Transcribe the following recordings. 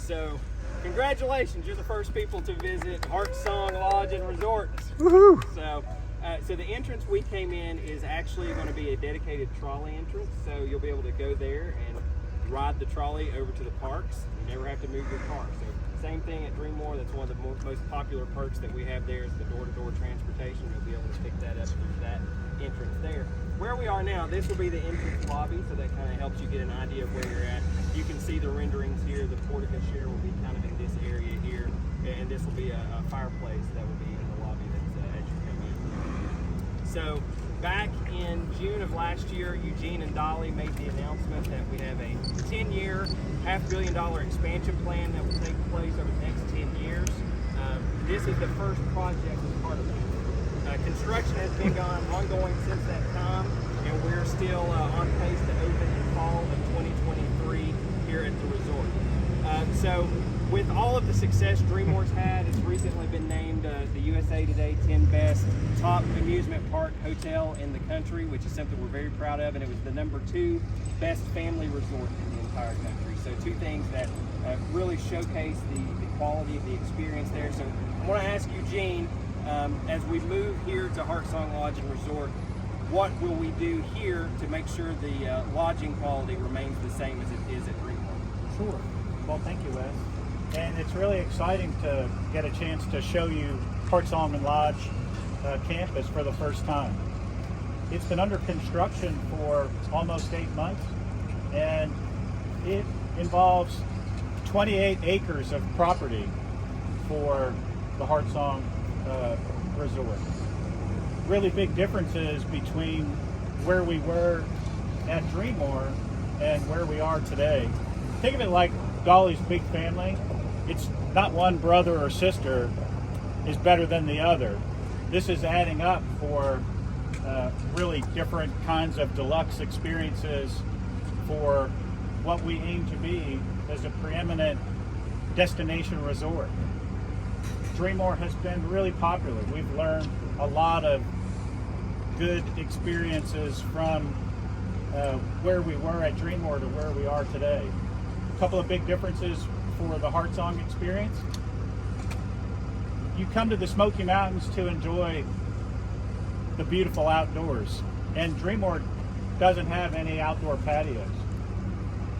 So congratulations, you're the first people to visit HeartSong Lodge and Resort. Woohoo! So the entrance we came in is actually going to be a dedicated trolley entrance. So you'll be able to go there and ride the trolley over to the parks. You never have to move your car. So same thing at Dreammore. That's one of the most popular perks that we have there is the door-to-door transportation. You'll be able to pick that up through that entrance there. Where we are now, this will be the entrance lobby, so that kind of helps you get an idea of where you're at. You can see the renderings here. The portico share will be kind of in this area here, and this will be a fireplace that will be in the lobby that's as you come in. So back in June of last year, Eugene and Dolly made the announcement that we have a 10-year, $500 million expansion plan that will take place over the next 10 years. This is the first project as part of that. Construction has been ongoing since that time, and we're still on pace to open in fall of 2023 here at the resort. So with all of the success Dreammore's had, it's recently been named the USA Today 10 Best Top Amusement Park Hotel in the country, which is something we're very proud of, and it was the #2 best family resort in the entire country. So two things that really showcase the quality of the experience there. So I want to ask Eugene, as we move here to HeartSong Lodge and Resort, what will we do here to make sure the lodging quality remains the same as it is at Dreammore? Sure. Well, thank you, Wes. And it's really exciting to get a chance to show you HeartSong and Lodge campus for the first time. It's been under construction for almost 8 months, and it involves 28 acres of property for the HeartSong resort. Really big differences between where we were at Dreammore and where we are today. Think of it like Dolly's big family. It's not one brother or sister is better than the other. This is adding up for really different kinds of deluxe experiences for what we aim to be as a preeminent destination resort. Dreammore has been really popular. We've learned a lot of good experiences from where we were at Dreammore to where we are today. A couple of big differences for the HeartSong experience. You come to the Smoky Mountains to enjoy the beautiful outdoors, and Dreammore doesn't have any outdoor patios,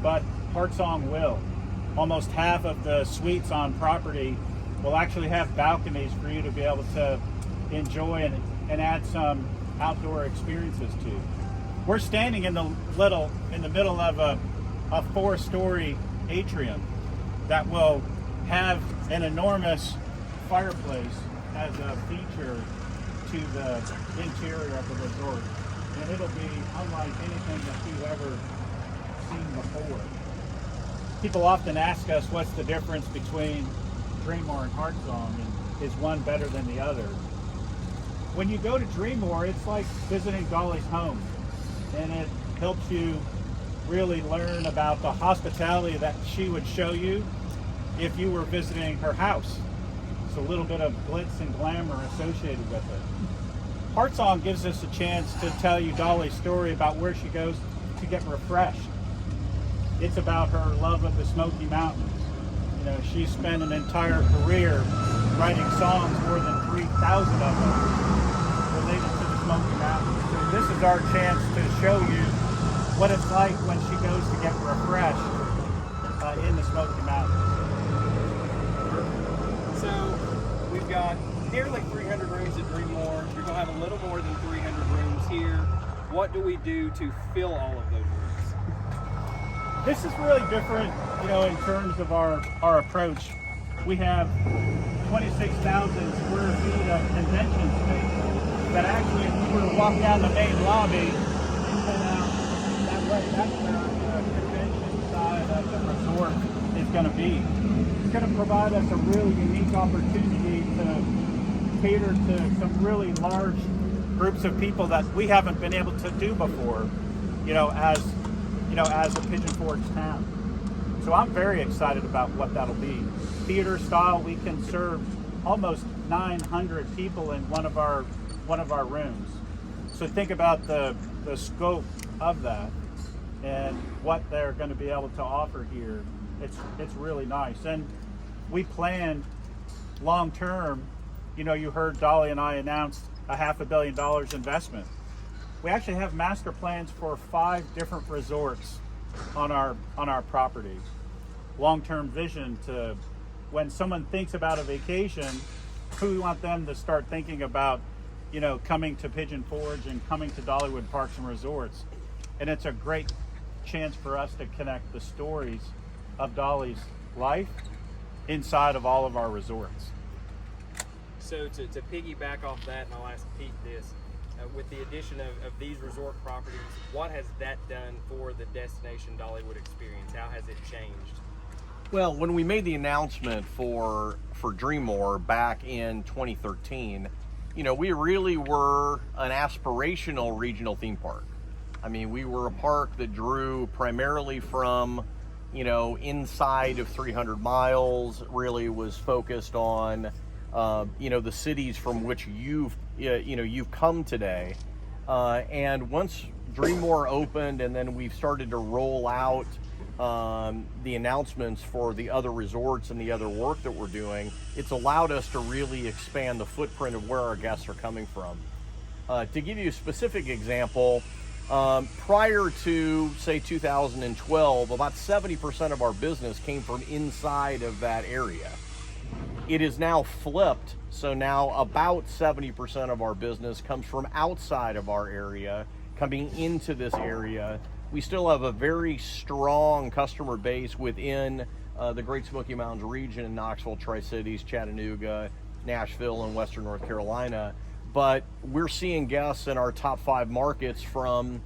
but HeartSong will. Almost half of the suites on property will actually have balconies for you to be able to enjoy and add some outdoor experiences to. We're standing in the middle of a 4-story atrium that will have an enormous fireplace as a feature to the interior of the resort, and it'll be unlike anything that you've ever seen before. People often ask us what's the difference between Dreammore and HeartSong, and is one better than the other? When you go to Dreammore, it's like visiting Dolly's home, and it helps you really learn about the hospitality that she would show you if you were visiting her house. It's a little bit of glitz and glamour associated with it. HeartSong gives us a chance to tell you Dolly's story about where she goes to get refreshed. It's about her love of the Smoky Mountains. You know, she spent an entire career writing songs, more than 3,000 of them, related to the Smoky Mountains. So this is our chance to show you what it's like when she goes to get refreshed in the Smoky Mountains. So we've got nearly 300 rooms at Dreammore. You're going to have a little more than 300 rooms here. What do we do to fill all of those rooms? This is really different, you know, in terms of our approach. We have 26,000 square feet of convention space that actually, if you were to walk down the main lobby and head out that way, that's where the convention side of the resort is going to be. It's going to provide us a really unique opportunity to cater to some really large groups of people that we haven't been able to do before, as a Pigeon Forge town. So I'm very excited about what that'll be. Theater style, we can serve almost 900 people in one of our rooms. So think about the scope of that and what they're going to be able to offer here It's really nice. And we planned long term. You know, you heard Dolly and I announce a $500 million investment. We actually have master plans for 5 different resorts on our property. Long-term vision to when someone thinks about a vacation, we want them to start thinking about, you know, coming to Pigeon Forge and coming to Dollywood Parks and Resorts. And it's a great chance for us to connect the stories of Dolly's life inside of all of our resorts. So to piggyback off that, and I'll ask Pete this, with the addition of these resort properties, what has that done for the Destination Dollywood experience? How has it changed? Well, when we made the announcement for Dreammore back in 2013, you know, we really were an aspirational regional theme park. I mean, we were a park that drew primarily from, you know, inside of 300 miles, really was focused on, you know, the cities from which you've come today. And once Dreammore opened and then we've started to roll out the announcements for the other resorts and the other work that we're doing, it's allowed us to really expand the footprint of where our guests are coming from. To give you a specific example, prior to, say, 2012, about 70% of our business came from inside of that area. It is now flipped, so now about 70% of our business comes from outside of our area, coming into this area. We still have a very strong customer base within the Great Smoky Mountains region in Knoxville, Tri-Cities, Chattanooga, Nashville, and Western North Carolina. But we're seeing guests in our top 5 markets from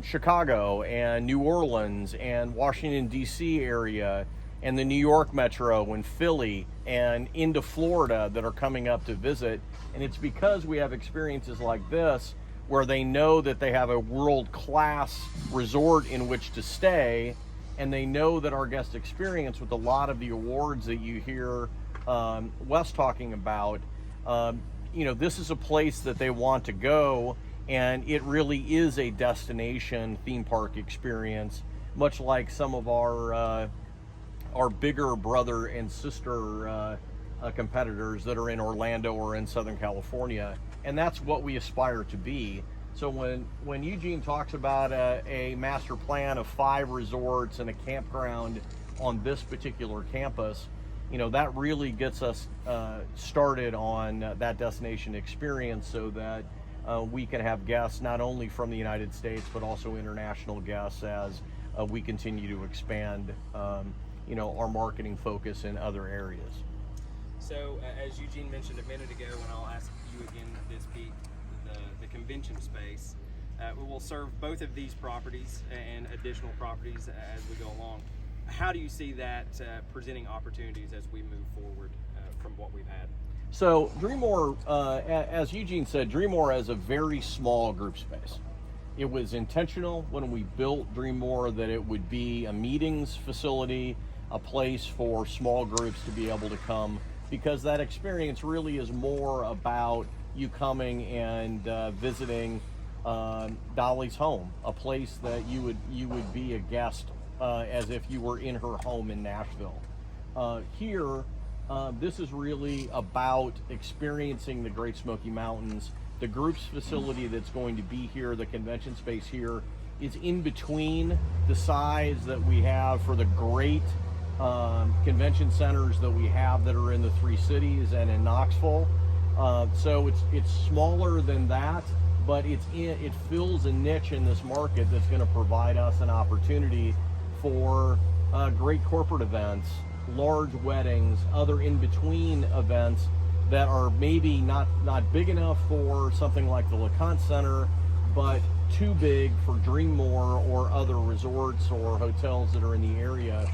Chicago and New Orleans and Washington, D.C. area, and the New York metro and Philly and into Florida that are coming up to visit. And it's because we have experiences like this where they know that they have a world-class resort in which to stay, and they know that our guest experience, with a lot of the awards that you hear Wes talking about, you know, this is a place that they want to go, and it really is a destination theme park experience, much like some of our bigger brother and sister competitors that are in Orlando or in Southern California. And that's what we aspire to be. So when Eugene talks about a master plan of 5 resorts and a campground on this particular campus, you know, that really gets us started on that destination experience, so that we can have guests not only from the United States but also international guests as we continue to expand you know, our marketing focus in other areas. So as Eugene mentioned a minute ago, and I'll ask you again this, Pete, the convention space, we will serve both of these properties and additional properties as we go along. How do you see that presenting opportunities as we move forward from what we've had? So Dreammore, as Eugene said, Dreammore has a very small group space. It was intentional when we built Dreammore that it would be a meetings facility, a place for small groups to be able to come, because that experience really is more about you coming and visiting Dolly's home, a place that you would be a guest as if you were in her home in Nashville. Here, this is really about experiencing the Great Smoky Mountains. The groups facility that's going to be here, the convention space here, is in between the size that we have for the great convention centers that we have that are in the 3 cities and in Knoxville. So it's smaller than that, but it fills a niche in this market that's going to provide us an opportunity for great corporate events, large weddings, other in-between events that are maybe not big enough for something like the LeConte Center, but too big for Dreammore or other resorts or hotels that are in the area.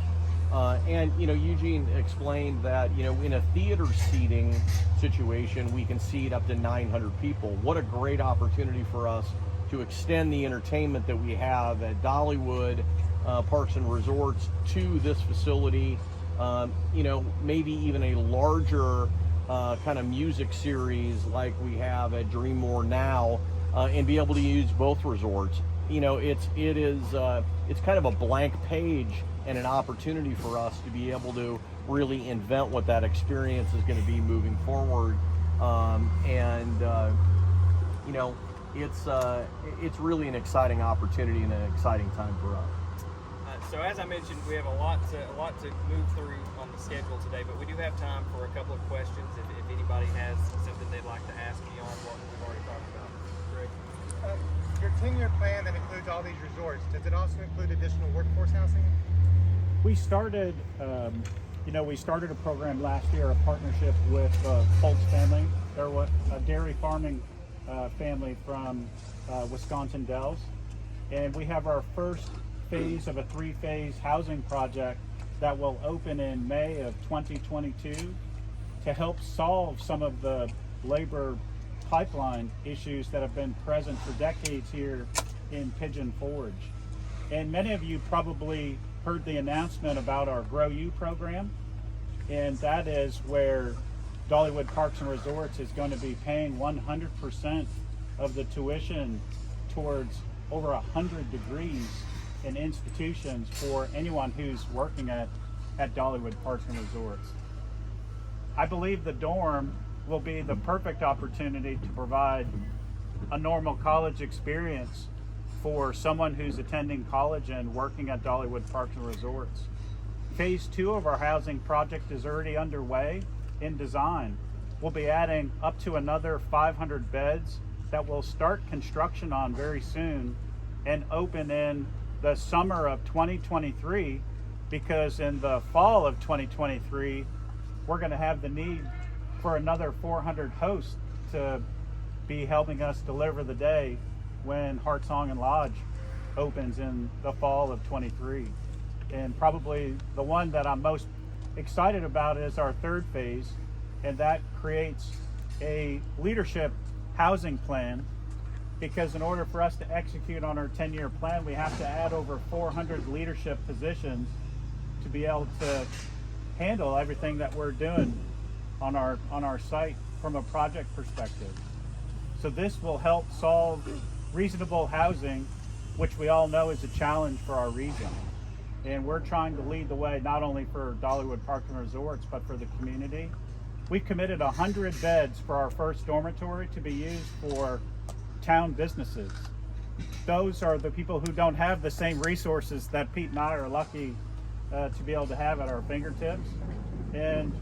And you know, Eugene explained that, you know, in a theater seating situation, we can seat up to 900 people. What a great opportunity for us to extend the entertainment that we have at Dollywood Parks and Resorts to this facility. You know, maybe even a larger kind of music series like we have at Dreammore now, and be able to use both resorts. it's kind of a blank page and an opportunity for us to be able to really invent what that experience is going to be moving forward. It's really an exciting opportunity and an exciting time for us. So as I mentioned, we have a lot to move through on the schedule today, but we do have time for a couple of questions if anybody has something they'd like to ask beyond what we've already talked about. Greg? Your 10-year plan that includes all these resorts, does it also include additional workforce housing? We started a program last year, a partnership with Holtz family. They're a dairy farming family from Wisconsin Dells, and we have our first phase of a 3-phase housing project that will open in May of 2022 to help solve some of the labor pipeline issues that have been present for decades here in Pigeon Forge. And many of you probably heard the announcement about our Grow You program, and that is where Dollywood Parks and Resorts is going to be paying 100% of the tuition towards over 100 degrees in institutions for anyone who's working at Dollywood Parks and Resorts. I believe the dorm will be the perfect opportunity to provide a normal college experience for someone who's attending college and working at Dollywood Parks and Resorts. Phase 2 of our housing project is already underway in design. We'll be adding up to another 500 beds that we'll start construction on very soon and open in the summer of 2023, because in the fall of 2023 we're going to have the need for another 400 hosts to be helping us deliver the day when HeartSong and Lodge opens in the fall of 23. And probably the one that I'm most excited about is our 3rd phase, and that creates a leadership housing plan, because in order for us to execute on our 10-year plan, we have to add over 400 leadership positions to be able to handle everything that we're doing on our site from a project perspective. So this will help solve reasonable housing, which we all know is a challenge for our region. And we're trying to lead the way not only for Dollywood Parks and Resorts, but for the community. We've committed 100 beds for our first dormitory to be used for town businesses. Those are the people who don't have the same resources that Pete and I are lucky to be able to have at our fingertips. And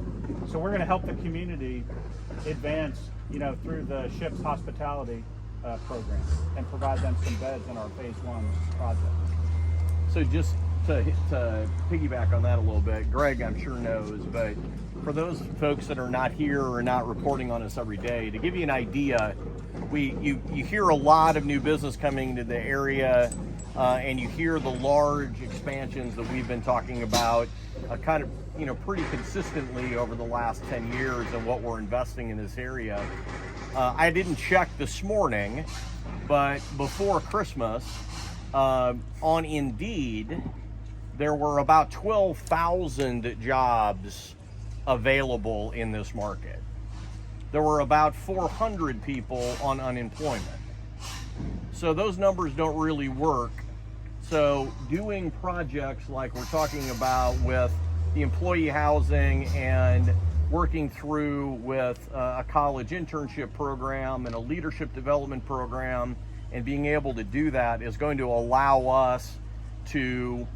so we're going to help the community advance, through the ship's hospitality program and provide them some beds in our phase 1 project. So just to piggyback on that a little bit, Greg, I'm sure knows, but for those folks that are not here or not reporting on us every day, to give you an idea, you hear a lot of new business coming to the area, and you hear the large expansions that we've been talking about kind of pretty consistently over the last 10 years and what we're investing in this area. I didn't check this morning, but before Christmas, on Indeed, there were about 12,000 jobs available in this market. There were about 400 people on unemployment. So those numbers don't really work. So doing projects like we're talking about with the employee housing and working through with a college internship program and a leadership development program, and being able to do that is going to allow us to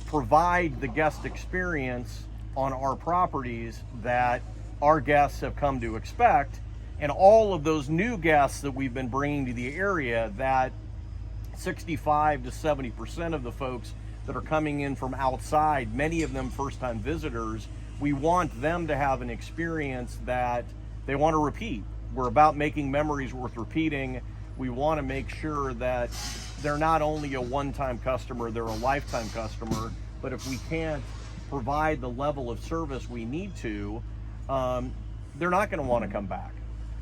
provide the guest experience on our properties that our guests have come to expect. And all of those new guests that we've been bringing to the area, that 65 to 70% of the folks that are coming in from outside, many of them first-time visitors, we want them to have an experience that they want to repeat. We're about making memories worth repeating. We want to make sure that they're not only a one-time customer, they're a lifetime customer. But if we can't provide the level of service we need to, they're not going to want to come back.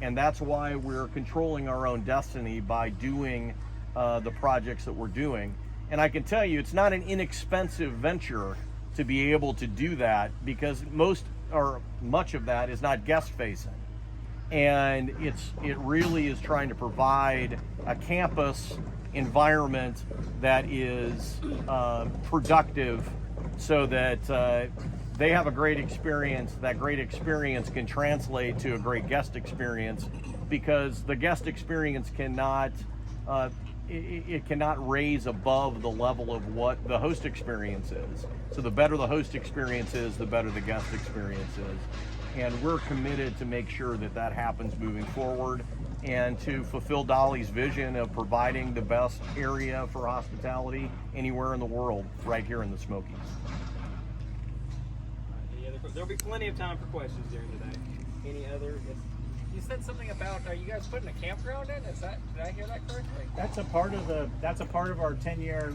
And that's why we're controlling our own destiny by doing the projects that we're doing. And I can tell you, it's not an inexpensive venture to be able to do that, because much of that is not guest facing. And it really is trying to provide a campus environment that is productive, so that they have a great experience. That great experience can translate to a great guest experience, because the guest experience cannot it cannot raise above the level of what the host experience is. So the better the host experience is, the better the guest experience is. And we're committed to make sure that that happens moving forward, and to fulfill Dolly's vision of providing the best area for hospitality anywhere in the world, right here in the Smokies. There'll be plenty of time for questions during the day. Any other? Yes. You said something about, are you guys putting a campground in? Is that, did I hear that correctly? That's a part of our 10-year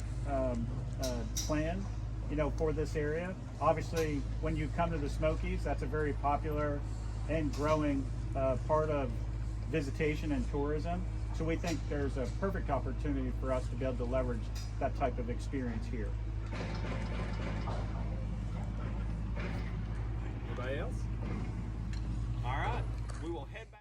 plan, you know, for this area. Obviously, when you come to the Smokies, that's a very popular and growing part of visitation and tourism. So we think there's a perfect opportunity for us to be able to leverage that type of experience here. Anybody else? All right, we will head back.